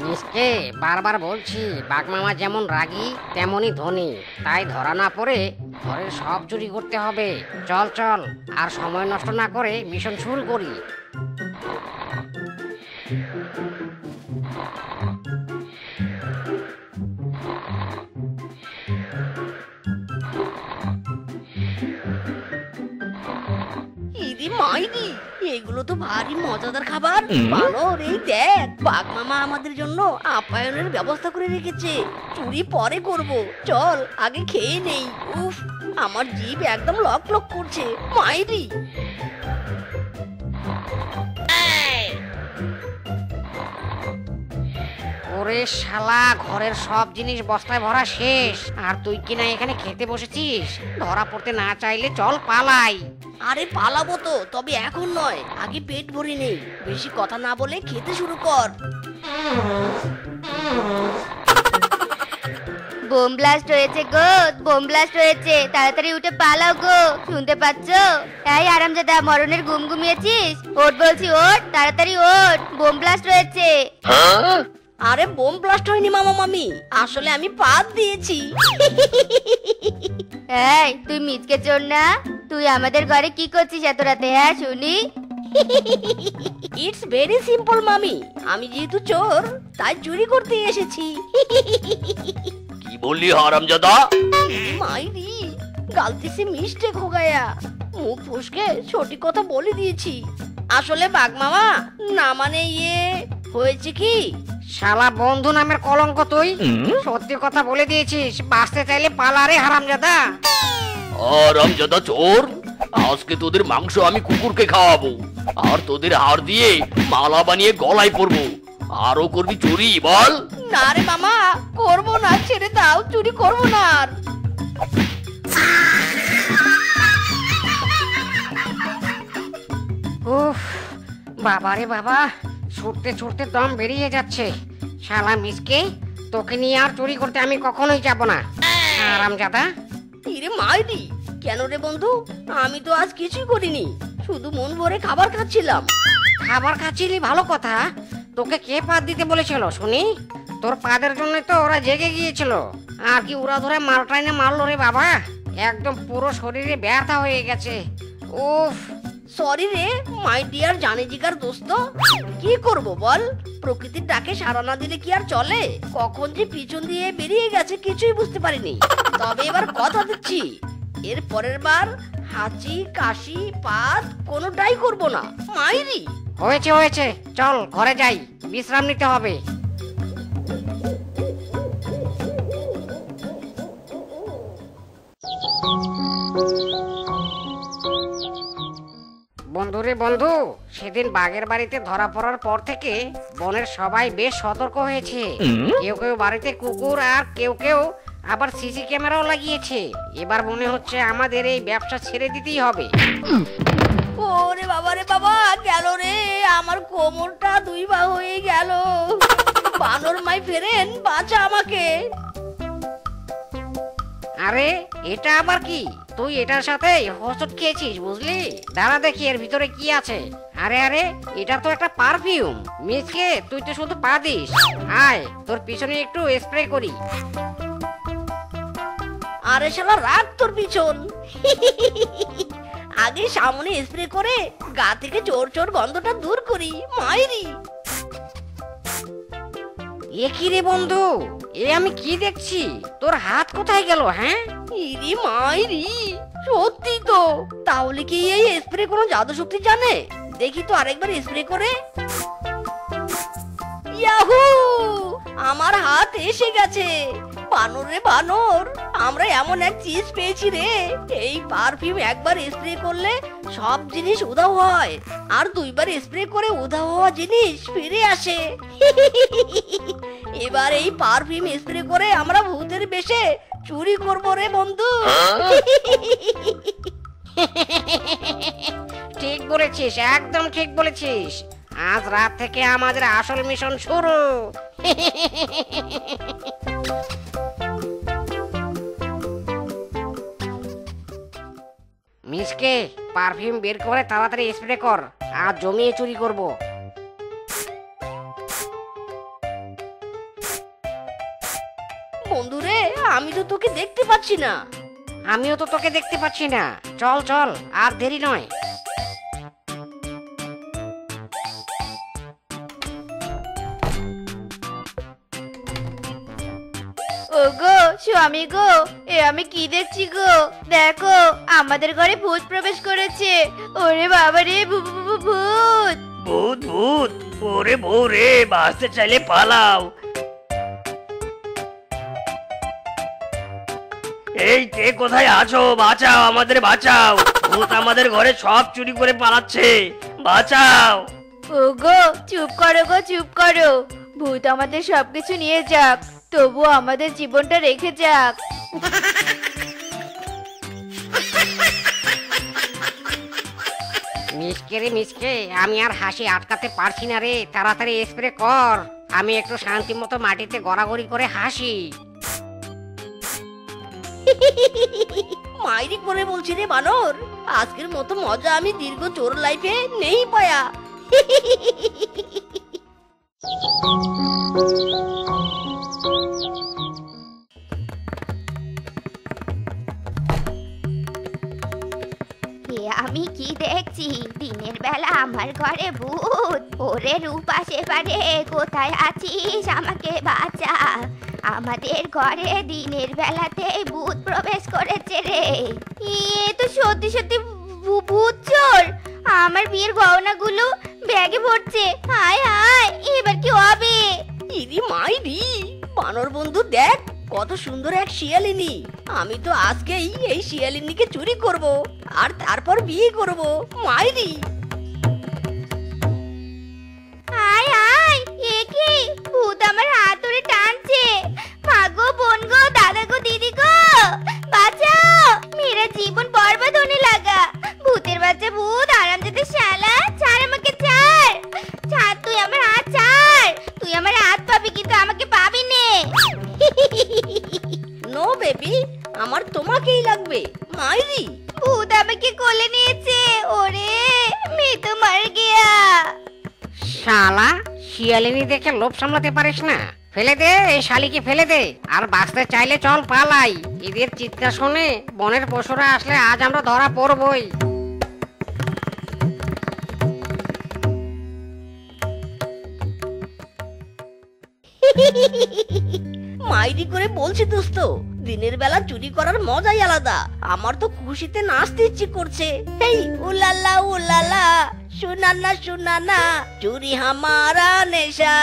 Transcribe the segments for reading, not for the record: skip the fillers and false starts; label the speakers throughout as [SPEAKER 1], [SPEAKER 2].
[SPEAKER 1] মিসকে বারবার বলছি বাঘমামা যেমন রাগী তেমনই ধনী, তাই ধরা না পড়ে ঘরের সব চুরি করতে হবে। চল চল, আর সময় নষ্ট না করে মিশন শুরু করি।
[SPEAKER 2] ইদি মাইদি, এগুলো তো ভারী মজাদার খাবার। ভালো রে, দেখ বাঘ মামা আমাদের জন্য আপ্যায়নের ব্যবস্থা করে রেখেছে। চুরি পরে করব, চল আগে খেয়ে নেই। উফ, আমার জিভ একদম লক লক করছে মাইদি।
[SPEAKER 1] ওরে শালা, ঘরের সব জিনিস বস্তায় ভরা শেষ, আর তুই কিনা এখানে খেতে বসেছিস। ধরা পড়তে না চাইলে চল পালাই।
[SPEAKER 2] আরে পালাবো তো, তবে এখন নয়, আগে পেট ভরে নেই। বেশি কথা না বলে খেতে শুরু কর।
[SPEAKER 3] বোম ব্লাস্ট হয়েছে গো, বোম ব্লাস্ট হয়েছে, তাড়াতাড়ি উঠে পালাও গো। শুনতে পাচ্ছো? এই আরামজাদা, মরণের ঘুম ঘুমিয়েছিস? ওঠ বলছি, ওঠ তাড়াতাড়ি ওঠ, বোম ব্লাস্ট হয়েছে।
[SPEAKER 2] আরে বোম ব্লাস্ট হয়নি মামা মামি, আসলে আমি পাত দিয়েছি।
[SPEAKER 3] এই তুই মিচকে চোর না? তুই আমাদের ঘরে কি করছিস এত রাতে, হ্যাঁ শুনি?
[SPEAKER 2] ইটস ভেরি সিম্পল মামি, আমি যেহেতু চোর তাই চুরি করতে এসেছি।
[SPEAKER 4] কি বললি হারামজাদা?
[SPEAKER 2] মাইরি, গলতি সে মিস্টেক হো গায়া। মুখ ফুসকে সঠিক কথা বলে দিয়েছি। আসলে বাঘ মামা না, মানে হয়েছে কি,
[SPEAKER 1] শালা বন্ধু নামের কলঙ্ক তুই। সত্যি কথা বলে দিয়েছিস, বাঁচতে চাইলে পালা রে হারামজাদা।
[SPEAKER 4] হারামজাদা চোর, আজকে তোদের মাংস আমি কুকুরকে খাওয়াবো, আর তোদের হাড় দিয়ে মালা বানিয়ে গলায় পরবো। আরো করবি চুরি বল?
[SPEAKER 2] না রে মামা, করবো না, ছেড়ে দাও, চুরি করবো না আর।
[SPEAKER 1] উফ, বাবা রে বাবা, ছুটতে ছুটতে দম বেরিয়ে যাচ্ছে। শালা মিসকে, তোকে নিয়ে আর চুরি করতে আমি কখনোই যাব না। হারামজাদা।
[SPEAKER 2] ইরে মাইরি, কেন রে বন্ধু? আমি তো আজ কিছুই করিনি, শুধু মন ভরে খাবার খাচ্ছিলাম।
[SPEAKER 1] খাবার খাচ্ছিলি ভালো কথা, তোকে কে পাত দিতে বলেছিল শুনি? তোর পাদের জন্য তো ওরা জেগে গিয়েছিল। আর কি উড়া ধরে মালটাই না মারলো রে বাবা, একদম পুরো শরীরে ব্যথা হয়ে গেছে। উফ,
[SPEAKER 2] সরি রে মাই ডিয়ার জানে জিগার দোস্ত। কি করব বল, প্রকৃতির ডাকে সাড়া না দিলে কি আর চলে? কখন যে পিছন দিয়ে বেরিয়ে গেছে কিছুই বুঝতে পারিনি। তবে এবার কথা দিচ্ছি, এর পরের বার হাঁচি কাশি পাত কোনোটাই করব না মাইরি।
[SPEAKER 1] হয়েছে হয়েছে, চল ঘরে যাই, বিশ্রাম নিতে হবে। বন্ধুরে বন্ধু, সেদিন বাঘের বাড়িতে ধরা পড়ার পর থেকে বনের সবাই বেশ সতর্ক হয়েছে। কেউ কেউ বাড়িতে কুকুর, আর কেউ কেউ আবার সিসি ক্যামেরাও লাগিয়েছে। এবার মনে হচ্ছে আমাদের এই ব্যবসা ছেড়ে দিতেই হবে।
[SPEAKER 2] ওরে বাবা রে বাবা, গেল রে, আমার কোমরটা দুই ভাগ হয়ে গেল। বানর মাই ফেরেন, বাঁচা আমাকে।
[SPEAKER 1] আরে এটা আবার কি? তুই এটার সাথে হোঁচট খেয়েছিস বুঝলি? দাঁড়া দেখি এর ভিতরে কি আছে। আরে আরে, এটা তো একটা পারফিউম। মিসকে, তুই তো শুধু পা দিস। আয়, তোর পিছনে একটু স্প্রে করি।
[SPEAKER 2] আরে শালা রাখ তোর পিছন। আগে সামনে স্প্রে করে গা থেকে চোর চোর গন্ধটা দূর করি মাইরি।
[SPEAKER 1] এ কি রে বন্ধু, এ আমি কি দেখছি? তোর হাত কোথায় গেল? হ্যাঁ,
[SPEAKER 2] ইরি মাইরি, সত্যি তো। তাহলে কি এই স্প্রে কোনো জাদু শক্তি জানে? দেখি তো আরেকবার স্প্রে করে। ইয়াহু, আমার হাত এসে গেছে। বানর রে বানর, আমরা এমন এক চিজ পেয়েছি রে। এই পারফিউম একবার স্প্রে করলে সব জিনিস উধাও হয়, আর দুইবার স্প্রে করে উধাও হওয়া জিনিস ফিরে আসে। এবার এই পারফিউম স্প্রে করে আমরা ভূতের বেশে চুরি করবো রে বন্ধু।
[SPEAKER 1] ঠিক বলেছিস, একদম ঠিক বলেছিস। আজ রাত থেকে আমাদের আসল মিশন শুরু। মিসকে পারফিউম বের করে তাড়াতাড়ি স্প্রে কর, আর জমিয়ে চুরি করব।
[SPEAKER 2] বন্ধুরে, আমি তো তোকে দেখতে পাচ্ছি না।
[SPEAKER 1] আমিও তো তোকে দেখতে পাচ্ছি না। চল চল, আর দেরি নয়।
[SPEAKER 3] ওগো স্বামী গো, এ আমি কি দেখছি গো? দেখো আমাদের ঘরে ভূত প্রবেশ করেছে। ওরে বাবা রে, ভূত!
[SPEAKER 5] ভূত ভূত, ওরে বউ রে, বাঁচতে চাইলে পালাও। এই কে কোথায় আছো? বাঁচাও, আমাদের বাঁচাও। ভূত আমাদের ঘরে সব চুরি করে পালাচ্ছে, বাঁচাও।
[SPEAKER 3] ওগো চুপ করো গো, চুপ করো। ভূত আমাদের সবকিছু নিয়ে যাক, তবু আমাদের জীবনটা রেখে যাক।
[SPEAKER 1] মিসকে রে মিসকে, আমি আর হাসি আটকাতে পারছি না রে, তাড়াতাড়ি স্প্রে কর। আমি একটু শান্তি মতো মাটিতে গড়াগড়ি করে হাসি।
[SPEAKER 2] মাইরি করে বলছি রে বানর, আজকের মতো মজা আমি দীর্ঘ চোর লাইফে নেই পায়া।
[SPEAKER 3] আমি কি দেখছি? দিনের বেলা আমার ঘরে ভূত। ওরে রূপা সেবারে, কোথায় আছিস? আমাকে বাঁচা। আমাদের ঘরে দিনের বেলাতে ভূত প্রবেশ করেছে রে। এ তো সত্যি সত্যি ভূত চোর। আমার বিয়ের গহনাগুলো ব্যাগে ভরছে। হায় হায়, এবার কি হবে?
[SPEAKER 2] ইরি মাইরি, বানর বন্ধু দেখ কত সুন্দর এক শিয়ালিনী। আমি তো আজকেই এই শিয়ালিনীকে চুরি করব, আর তারপর বিয়ে করব। মাইরি!
[SPEAKER 3] হায় হায়, এ কি? ভূত আমার হাত ধরে টানছে। মা গো, বোন গো, দাদা গো, দিদি গো, বাঁচাও! মেরা জীবন বরবাদ होने লাগা। ভূতের বাচ্চা ভূত, আরামজাদা শালা, ছাড় আমাকে, ছাড়। ছাড়, তুই আমার হাত ছাড়। তুই আমার হাত পাবি, কিন্তু আমাকে পাবি নে।
[SPEAKER 2] নো বেবি, আমার তোমাকেই লাগবে। মাইরি!
[SPEAKER 3] ভূত আমাকে কোলে নিয়েছে। ওরে, মেয়ে তো মার গিয়া।
[SPEAKER 1] শালা, শিয়ালিনী দেখে লোভ সামলাতে পারিস না? ফেলে দে এই শালিকে, ফেলে দে। আর বাঁচতে চাইলে চল পালাই। এদের চিৎকার শুনে বনের পশুরা আসলে আজ আমরা ধরা পড়বই।
[SPEAKER 2] মাইরি করে বলছি দোস্ত, দিনের বেলা চুরি করার মজাই আলাদা। আমার তো খুশিতে নাচতে ইচ্ছে করছে। হেই উলালা উলালা, সুনানা সুনানা, চুরি হামারা নেশা।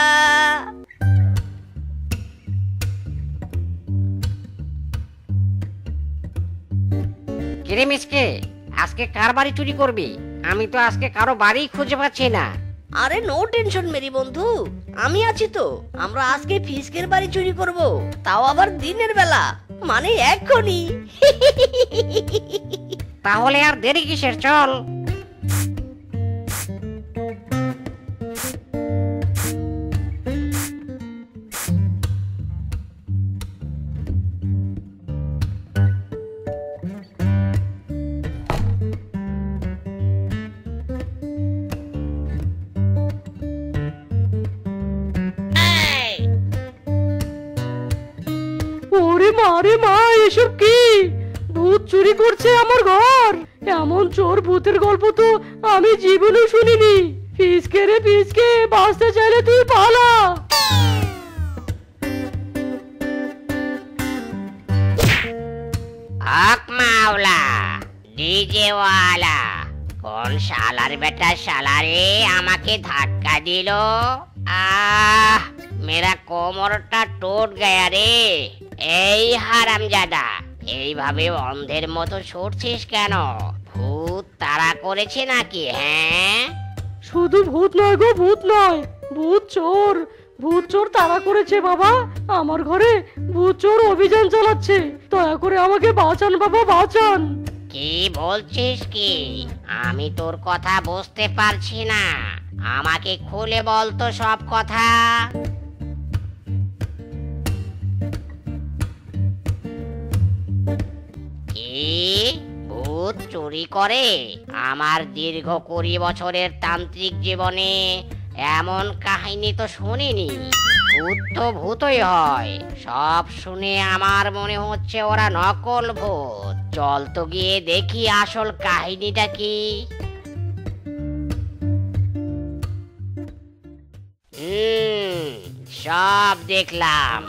[SPEAKER 1] কিরে মিসকে, আজকে কার বাড়ি চুরি করবি? আমি তো আজকে কারো বাড়ি খুঁজে পাচ্ছি না।
[SPEAKER 2] আরে নো টেনশন মেরি বন্ধু, আমি আছি তো। আমরা আজকে ফিসকের বাড়ি চুরি করব, তাও আবার দিনের বেলা, মানে এক্ষুনি।
[SPEAKER 1] তাহলে আর দেরি কিসের, চল।
[SPEAKER 5] ওরে মা রে মা, এসব কি? ভূত চুরি করছে আমার ঘর। এমন চোর ভূতের গল্প তো আমি জীবনেও শুনিনি। ফিসকে রে ফিসকে, বাঁচতে চাইলে তুই পালা।
[SPEAKER 1] হক মাওলা, ডিজে ওয়ালা, কোন শালার বেটা শালারে আমাকে ধাক্কা দিল? আহ, মেরা কোমরটা টুট গয়া রে। এই হারামজাদা, এইভাবে অন্ধের মতো ছুটছিস কেন? ভূত তাড়া করেছে নাকি? হ্যাঁ,
[SPEAKER 5] শুধু ভূত নয় গো, ভূত নয়, ভূত চোর। ভূত চোর তাড়া করেছে বাবা। আমার ঘরে ভূত চোর অভিযান চালাচ্ছে। দয়া করে আমাকে বাঁচান বাবা, বাঁচান।
[SPEAKER 1] কি বলছিস কি? আমি তোর কথা বুঝতে পারছি না। আমাকে খুলে বল তো সব কথা। কি? ভূত চুরি করে? আমার দীর্ঘ 20 বছরের তান্ত্রিক জীবনে এমন কাহিনী তো শুনিনি। ভূত তো ভূতই হয়, সব শুনে আমার মনে হচ্ছে ওরা নকল ভূত। চল তো গিয়ে দেখি আসল কাহিনীটা কি। সব দেখলাম,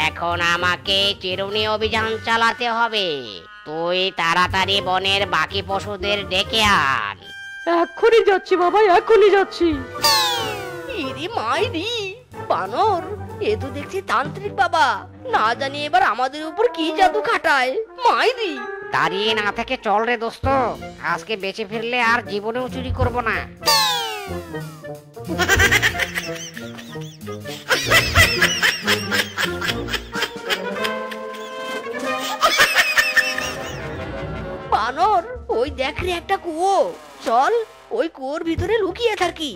[SPEAKER 1] এখন আমাকে চিরুনি অভিযান চালাতে হবে। তুই তাড়াতাড়ি বনের বাকি পশুদের ডেকে আন।
[SPEAKER 5] এক্ষুনি যাচ্ছি বাবা, এক্ষুনি যাচ্ছি।
[SPEAKER 2] ইরি মাইরি, বানর এ তো দেখছি তান্ত্রিক বাবা, না জানি এবার আমাদের উপর কি জাদু খাটায়। মাইরি
[SPEAKER 1] দাঁড়িয়ে না থেকে চল রে দোস্ত, আজকে বেঁচে ফিরলে আর জীবনেও চুরি করব না।
[SPEAKER 2] বানর ওই দেখ রে একটা কুয়ো, চল ওই কুয়োর ভিতরে লুকিয়ে থাকি।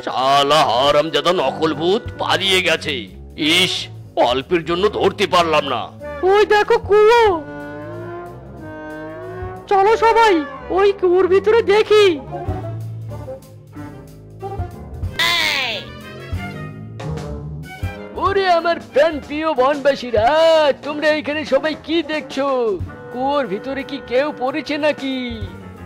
[SPEAKER 4] শালা হারামজাদা নকল ভূত পালিয়ে গেছে। ইস, অল্পের জন্য ধরতে পারলাম না।
[SPEAKER 5] ওই দেখো কুয়ো, চলো সবাই ওই কুয়োর ভিতরে দেখি। ওরে আমার প্রাণ প্রিয় বনবাসীরা, তোমরা এখানে সবাই কি দেখছো? কুয়োর ভিতরে কি কেউ পড়েছে নাকি?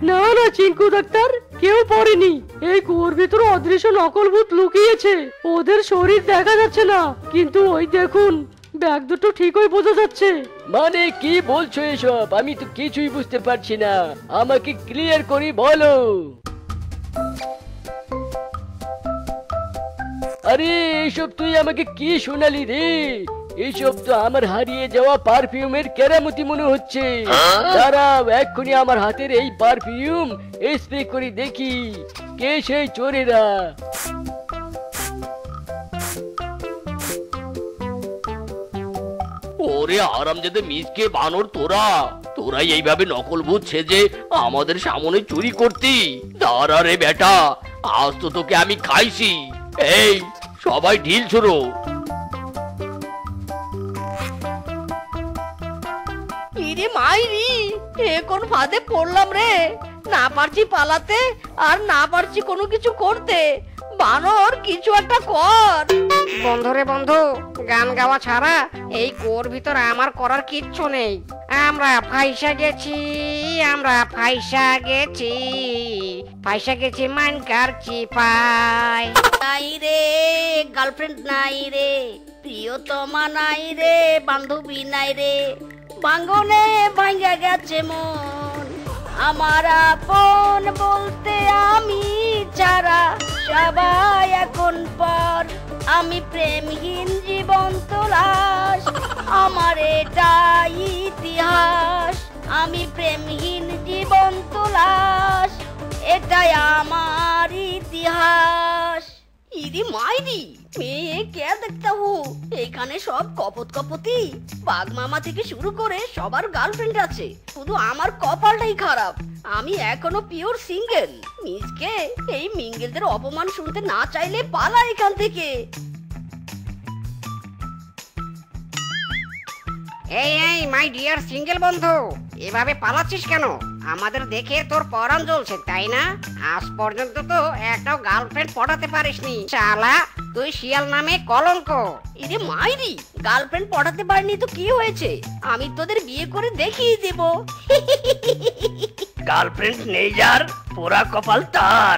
[SPEAKER 5] না না চিঙ্কু ডাক্তার, কেউ পড়েনি। এই কুয়োর ভিতরে অদৃশ্য নকল ভূত লুকিয়েছে। ওদের শরীর দেখা যাচ্ছে না, কিন্তু ওই দেখুন ব্যাগ দুটো ঠিকই বোঝা যাচ্ছে। মানে কি বলছো এসব? আমি তো কিছুই বুঝতে পারছি না, আমাকে ক্লিয়ার করে বলো। আরে এসব তুই আমাকে কি শোনালি রে? এসব তো আমার হারিয়ে যাওয়া পারফিউমের কেরামতি মনে হচ্ছে। দাঁড়াও, এক্ষুনি আমার হাতের এই পারফিউম স্প্রে করে দেখি কে সেই চোরেরা।
[SPEAKER 4] ওরে হারামজাদা মিসকে বানর, তোরাই এইভাবে নকল ভূত সেজে আমাদের সামনে চুরি করতি? দাঁড়া রে বেটা, আজ তো তোকে আমি খাইছি। এই সবাই ঢিল ছোড়ো।
[SPEAKER 2] ইরে মাইরি, এ কোন ফাঁদে পড়লাম রে? না পারছি পালাতে, আর না পারছি কোনো কিছু করতে। বানর কিছু একটা কর।
[SPEAKER 1] বন্ধুরে বন্ধু, গান গাওয়া ছাড়া এই কুয়োর ভিতর আমার করার কিচ্ছু নেই। আমরা ফাইসা গেছি, আমরা ফাইসা গেছি, ফাইসা গেছি মানকার চিপায়।
[SPEAKER 2] নাই রে গার্লফ্রেন্ড, নাই রে প্রিয়তমা, নাই রে বান্ধবী, নাই রে ভাঙনে ভাঙ্গা গেছে মন। আমার আপন বলতে আমি ছাড়া সবাই এখন পর। আমি প্রেমহীন জীবন্ত লাশ, আমার এটাই ইতিহাস। আমি প্রেমহীন জীবন্ত লাশ, এটাই আমার ইতিহাস। ইরি মাইরি, মেয়ে কে দেখতা হু? এখানে সব কপত কপতি, বাঘ মামা থেকে শুরু করে সবার গার্লফ্রেন্ড আছে, শুধু আমার কপালটাই খারাপ। আমি এখনো পিওর সিঙ্গেল। নিজকে এই মিঙ্গেলদের অপমান শুনতে না চাইলে পালা এখান থেকে।
[SPEAKER 1] এই মাই ডিয়ার সিঙ্গেল বন্ধু, এভাবে পালাচ্ছিস কেন? আমাদের দেখে তোর পরাণ জ্বলছে তাই না? আজ পর্যন্ত তো একটাও গার্লফ্রেন্ড পটাতে পারিসনি। শালা তুই শিয়াল নামে কলঙ্ক।
[SPEAKER 2] ইরে মাইরি, গার্লফ্রেন্ড পটাতে পারিনি তো কি হয়েছে? আমি তোদের বিয়ে করে দেখিয়ে দেব।
[SPEAKER 6] গার্লফ্রেন্ড নেই যার, পোড়া কপাল তার।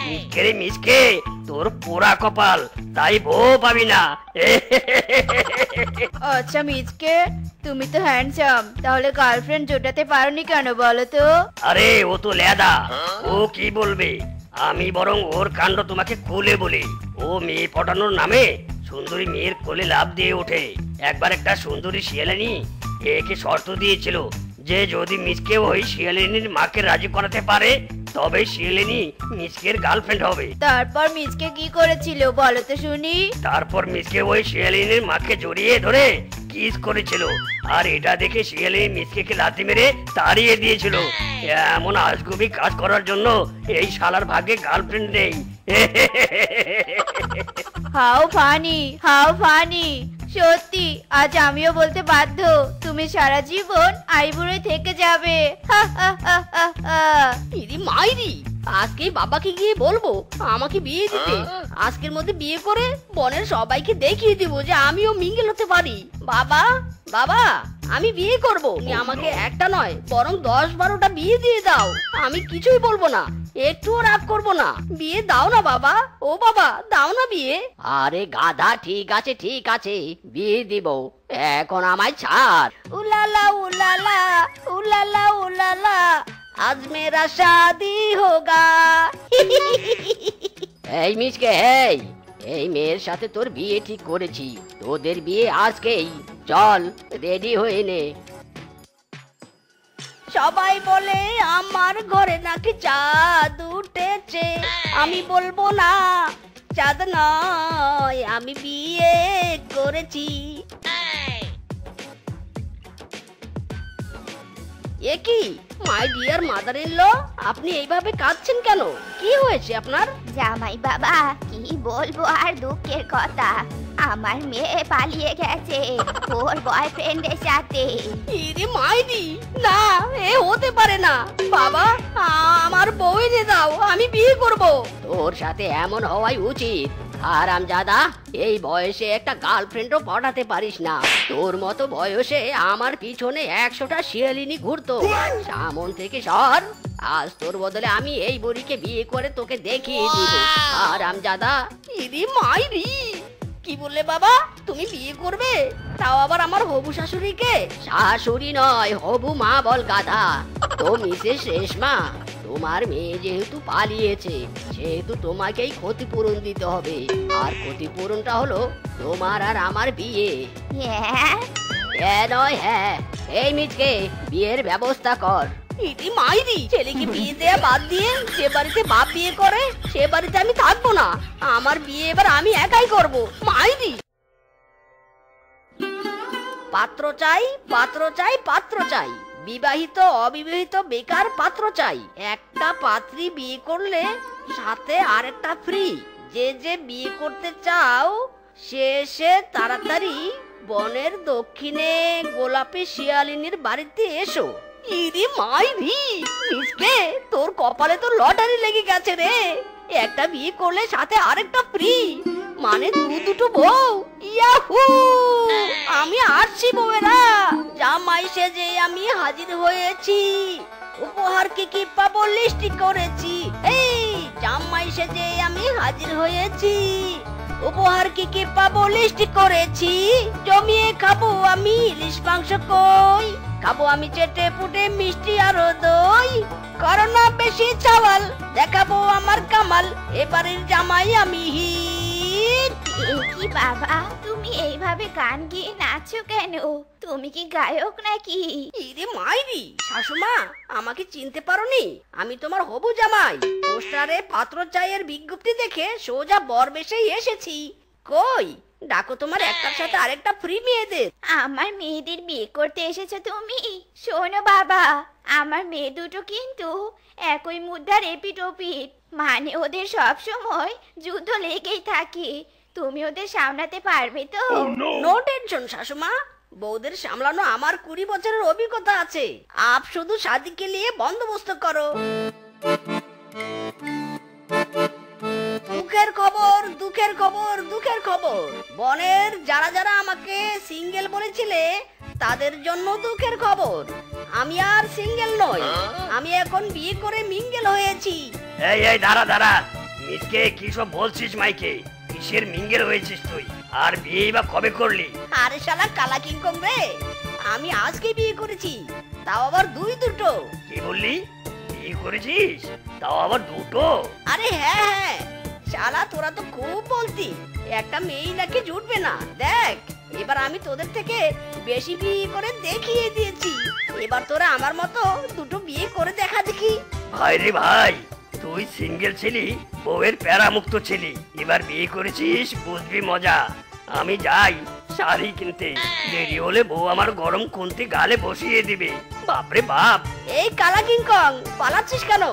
[SPEAKER 6] মিসকে রে মিসকে, তোর পোড়া কপাল, তাই বউ পাবি না।
[SPEAKER 3] আচ্ছা মিজকে, তুমি তো হ্যান্ডসাম, তাহলে গার্লফ্রেন্ড জোটাতে পারোনি কেন বলো তো?
[SPEAKER 6] আরে ও তো লেদা, ও কি বলবে? আমি বরং ওর কাণ্ড তোমাকে খুলে বলি। ও মেয়ে পটানোর নামে সুন্দরী মেয়ের কোলে লাফ দিয়ে ওঠে। একবার একটা সুন্দরী শিয়ালিনী একে শর্ত দিয়েছিল যে যদি মিসকে ওই শিয়ালিনীর মাকে রাজি করাতে পারে তবে শিয়ালিনী মিসকের গার্লফ্রেন্ড হবে।
[SPEAKER 3] তারপর মিজকে কি করেছিল বলো তো শুনি?
[SPEAKER 6] তারপর মিসকে ওই শিয়ালিনীর মাকে জড়িয়ে ধরে কিস করেছিল, আর এটা দেখে শিয়ালিনী মিসকে লাথি মেরে তাড়িয়ে দিয়েছিল। এমন আজগুবি কাজ করার জন্য এই শালার ভাগ্যে গার্লফ্রেন্ড নেই।
[SPEAKER 3] How funny, how funny. সত্যি আজ আমিও বলতে বাধ্য, তুমি সারা জীবন আইবুড়োই থেকে যাবে। হা হা হা হা হা।
[SPEAKER 2] ইরি মাইরি, আজকেই বাবাকে গিয়ে বলবো আমাকে বিয়ে দিতে। আজকের মধ্যে বিয়ে করে বনের সবাইকে দেখিয়ে দিব যে আমিও মিঙ্গেল হতে পারি। বাবা, বাবা, আমি বিয়ে করব। তুমি আমাকে একটা নয় বরং 10-12টা বিয়ে দিয়ে দাও, আমি কিছুই বলবো না, একটুও রাগ করবো না। বিয়ে দাও না বাবা, ও বাবা দাও না বিয়ে।
[SPEAKER 1] আরে গাধা, ঠিক আছে ঠিক আছে, বিয়ে দিব, এখন আমায় ছাড়।
[SPEAKER 2] উলালা উলালা উলালা উলালা, আজ মেরা শাদি হোগা।
[SPEAKER 1] এই মিচকে, এই মেয়ের সাথে তোর বিয়ে ঠিক করেছি, তোদের বিয়ে আজকেই, চল রেডি হয়ে নে।
[SPEAKER 2] সবাই বলে আমার ঘরে নাকি চাঁদ উঠেছে, আমি বলবো না চাঁদ নয়, আমি বিয়ে করেছি। এ কি my dear mother in law, আপনি এইভাবে কাঁদছেন কেন? কি হয়েছে আপনার?
[SPEAKER 3] জামাই বাবা, কি বলবো আর দুঃখের কথা, আমার মেয়ে পালিয়ে গেছে ওর বয়ফ্রেন্ডের সাথে।
[SPEAKER 2] ইরে মাইরি, না এ হতে পারে না। বাবা, আমার বউ এনে দাও, আমি বিয়ে করব।
[SPEAKER 1] তোর সাথে এমন হওয়াই উচিত। হারামজাদা, এই বয়সে একটা গার্লফ্রেন্ডও পটাতে পারিস না। তোর মতো বয়সে আমার পিছনে 100টা শিয়ালিনী ঘুরতো। সামন থেকে সর, আজ তোর বদলে আমি এই বুড়িকে বিয়ে করে তোকে দেখিয়ে দিব। হারামজাদা।
[SPEAKER 2] ইরে মাইরি, কি বললে বাবা? তুমি বিয়ে করবে, তাও আবার আমার হবু শাশুড়িকে?
[SPEAKER 1] শাশুড়ি নয়, হবু মা বল গাধা। তো মিসেস রেশমা, তোমার মেয়ে যেহেতু পালিয়েছে সেহেতু তোমাকেই ক্ষতিপূরণ দিতে হবে। আর ক্ষতিপূরণটা হলো তোমার আর আমার বিয়ে।
[SPEAKER 3] হ্যাঁ,
[SPEAKER 1] হ্যাঁ নয় হ্যাঁ। এই মিচকে, বিয়ের ব্যবস্থা কর।
[SPEAKER 2] ইতি মাইরি, ছেলেকে বিয়ে দেয়া বাদ দিয়ে যে বাড়িতে বাপ বিয়ে করে সে বাড়িতে আমি থাকবো না। আমার বিয়ে এবার আমি একাই করব। মাইরি, পাত্র চাই পাত্র চাই পাত্র চাই, বিবাহিত অবিবাহিত বেকার পাত্র চাই। একটা পাত্রী বিয়ে করলে সাথে আরেকটা ফ্রি। যে যে বিয়ে করতে চাও সে তাড়াতাড়ি বনের দক্ষিণে গোলাপি শিয়ালিনীর বাড়িতে এসো। ইরে মাইরি, মিসকে তোর কপালে তো লটারি লেগে গেছে রে। একটা বিয়ে করলে সাথে আরেকটা ফ্রি, মানে দুটো বউ। ইয়াহু, আমি আসছি বউয়েরা, জামাই সেজে আমি হাজির হয়েছি। উপহার কি পাবো লিস্ট করেছি। এই জামাই সেজে আমি হাজির হয়েছি, উপহার কি পাবো লিস্ট করেছি। জমিয়ে খাবো আমি ইলিশ মাংস, কই খাবো আমি চেটে পুটে মিষ্টি আরো দই। করোনা বেশি চাওয়াল, দেখাবো আমার কামাল, এবারের জামাই আমি হিট।
[SPEAKER 3] কি বাবা, তুমি এইভাবে গান গিয়ে নাচো কেন? তুমি কি গায়ক নাকি?
[SPEAKER 2] ইরে মাইরি, শাশুমা আমাকে চিনতে পারোনি? আমি তোমার হবু জামাই। পোস্টারে পাত্র চাইয়ের বিজ্ঞপ্তি দেখে সোজা বরবেশেই এসেছি। কই ডাকো তোমার একটার সাথে আরেকটা ফ্রি মেয়েদের।
[SPEAKER 3] আমার মেয়েদের বিয়ে করতে এসেছো তুমি? শোনো বাবা, আমার মেয়ে দুটো কিন্তু একই মুদ্রার এপিট ওপিট, মানে ওদের সব সময় যুদ্ধ লেগেই থাকে। তুমি ওদের সামলাতে পারবে তো?
[SPEAKER 2] নো টেনশন শাশুমা, বউদের সামলানো আমার 20 বছরের অভিজ্ঞতা আছে। আপ শুধু শাদিকে নিয়ে বন্দোবস্ত করো। দুঃখের খবর দুঃখের খবর দুঃখের খবর, বনের যারা যারা আমাকে সিঙ্গেল বলেছিলে তাদের জন্য দুঃখের খবর। আমি আর সিঙ্গেল নই, আমি এখন বিয়ে করে মিঙ্গেল হয়েছি।
[SPEAKER 6] এই এই দাঁড়া দাঁড়া, মিসকে কি সব বলছিস মাইকে? কিসের মিঙ্গেল হয়েছিস তুই? আর বিয়ে বা কবে করলি?
[SPEAKER 2] আরে শালা কালা কিংকং রে, আমি আজকে বিয়ে করেছি, তাও আবার দুটো।
[SPEAKER 6] কি বললি? বিয়ে করেছিস, তাও আবার দুটো?
[SPEAKER 2] আরে হ্যাঁ, শালা তোরা তো খুব বলতি একটা মেয়ে নাকি জুটবে না। দেখ এবার আমি তোদের থেকে বেশি বিয়ে করে দেখিয়ে দিয়েছি। এবার তোরা আমার মতো দুটো বিয়ে করে দেখা দেখি।
[SPEAKER 6] ভাই রে ভাই, তুই সিঙ্গেল ছিলি, বউয়ের প্যারা মুক্ত ছিলি, এবার বিয়ে করেছিস, বুঝবি মজা। আমি যাই শাড়ি কিনতে, দেরি হলে বউ আমার গরম খুন্তি গালে বসিয়ে দিবে। বাপরে বাপ।
[SPEAKER 2] এই কালা কিংকং, পালাচ্ছিস কেন?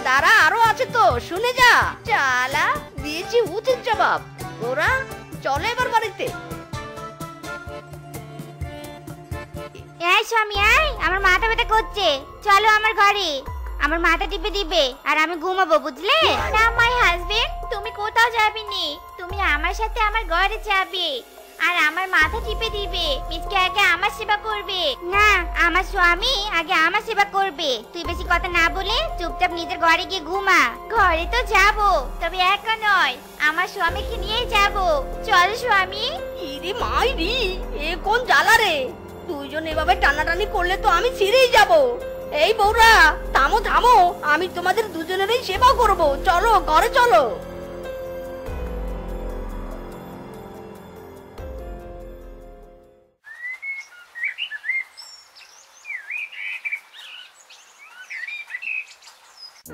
[SPEAKER 2] তারা আরো আছে তো, শুনে যা। চালা দিয়েছি উচিত জবাব। তোরা চলে এবার বাড়িতে।
[SPEAKER 3] এই স্বামী আয়, আমার মাথা ব্যথা করছে, চলো আমার ঘরে। আমার মাথা টিপে দিবে আর আমি ঘুমাবো, বুঝলে? না মাই হাজবেন্ড, তুমি কোথাও যাবে নি, তুমি আমার সাথে আমার ঘরে যাবে আর আমার মাথা টিপে দিবে। মিসকে আগে আমার সেবা করবে। না, আমার স্বামী আগে আমার সেবা করবে। তুই বেশি কথা না বলে চুপচাপ নিজের ঘরে গিয়ে ঘুমা। ঘরে তো যাব, তবে একা নয়, আমার স্বামীকে নিয়ে যাব। চল স্বামী।
[SPEAKER 2] ইরে মাইরি, এ কোন জ্বালা রে! দুইজন এভাবে টানাটানি করলে তো আমি ছিঁড়েই যাব। এই বউরা, থামো থামো, আমি তোমাদের দুজনেরই সেবা করব। চলো ঘরে চলো।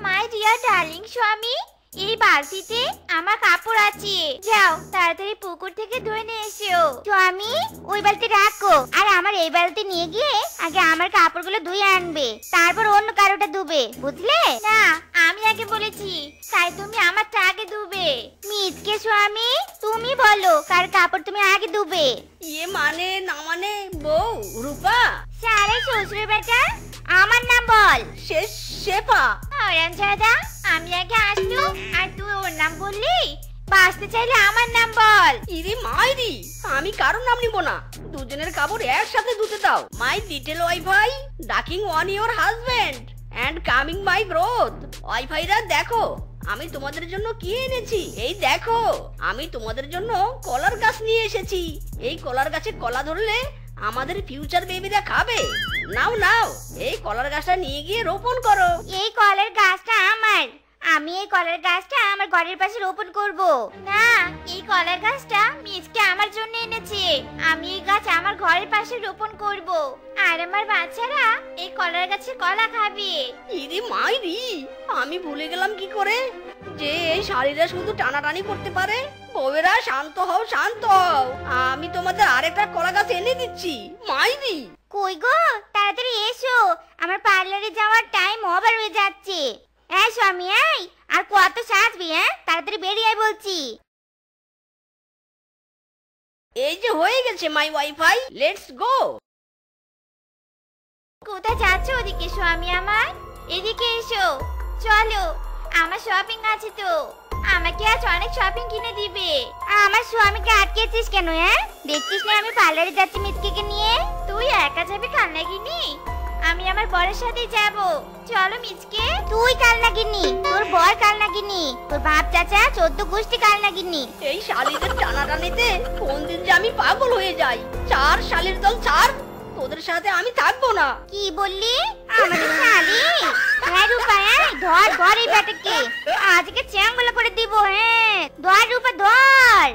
[SPEAKER 3] মাই ডিয়ার ডার্লিং স্বামী, এই বালতিতে আমার কাপড় আছে, যাও তাড়াতাড়ি পুকুর থেকে ধুয়ে নিয়ে এসো। স্বামী, ওই বালতি রাখো আর আমার এই বালতি নিয়ে গিয়ে আগে আমার কাপড়গুলো ধুয়ে আনবে, তারপর অন্য কারোটা ধুবে, বুঝলে? না, আমি আগে বলেছি, তাই তুমি আমারটা আগে ধুবে। মিজকে স্বামী, তুমি বলো কার কাপড় তুমি আগে ধুবে।
[SPEAKER 2] ইয়ে মানে না মানে, বউ রূপা।
[SPEAKER 3] সারে শ্বশুর বেটা, আমার নাম বল।
[SPEAKER 2] শেফা।
[SPEAKER 3] হারামজাদা, আমি আগে আসলু আর তুই ওর নাম বললি? বাঁচতে চাইলে আমার নাম বল।
[SPEAKER 2] ইরে মাইরি, আমি কারোর নাম নিব না, দুজনের কাপড় একসাথে ধুতে দাও। My little wifey ducking on your husband and coming my growth. ওয়াইফাইরা দেখো, আমি তোমাদের জন্য কি এনেছি। এই দেখো, আমি তোমাদের জন্য কলার গাছ নিয়ে এসেছি। এই কলার গাছে কলা ধরলে আমাদের ফিউচার বেবিরা খাবে। নাও নাও, এই কলার গাছটা নিয়ে গিয়ে রোপণ করো।
[SPEAKER 3] এই কলার গাছটা আমার, আমি এই কলার গাছটা আমার ঘরের পাশে রোপণ করব। না, এই কলার গাছটা মিজকে আমার জন্য এনেছে, আমি এই গাছ আমার ঘরের পাশে রোপণ করব আর আমার বাচ্চারা এই কলার গাছে কলা খাবে।
[SPEAKER 2] ইরে মাইরি, আমি ভুলে গেলাম কি করে যে এই শাড়িরা শুধু টানাটানি করতে পারে। বউয়েরা শান্ত হও, শান্ত হও, আমি তোমাদের আরেকটা কলা গাছ এনে দিচ্ছি। মাইরি,
[SPEAKER 3] কই গো, তাড়াতাড়ি এসো, আমার পার্লারে যাওয়ার টাইম ওভার হয়ে যাচ্ছে। এই স্বামী, এই আর কত সাজবি? তাড়াতাড়ি বেরিয়ে আয় বলছি।
[SPEAKER 2] এই যে হয়ে গেছে মাই ওয়াইফাই, লেটস গো।
[SPEAKER 3] কোথায় যাচ্ছ ওদিকে স্বামী আমার? এদিকে এসো, চলো, আমার শপিং আছে তো, আমাকে আজ অনেক শপিং কিনে দিবে। আমার স্বামীকে আটকেছিস কেন? দেখছিস না আমি পার্লারে যাচ্ছি মিজকে নিয়ে? তুই একা যাবি কালনাগিনি? আমি আমার বরের সাথে যাব। চলো মিজকে। তুই কালনাগিনি, তোর বর কালনাগিনি, তোর বাপ চাচা 14 গোষ্ঠী কালনাগিনি।
[SPEAKER 2] এই শালিদের টানাটানিতে কোন দিন যে আমি পাগল হয়ে যাই। চার শালির দল ছাড়, তোদের সাথে আমি থাকবো না।
[SPEAKER 3] কি বললি? আমাদের শালি? হ্যাঁ রূপা, ধর ধর এই ব্যাটাকে, আজকে চ্যাংগুলো করে দিব। হ্যাঁ ধর রূপা, ধর।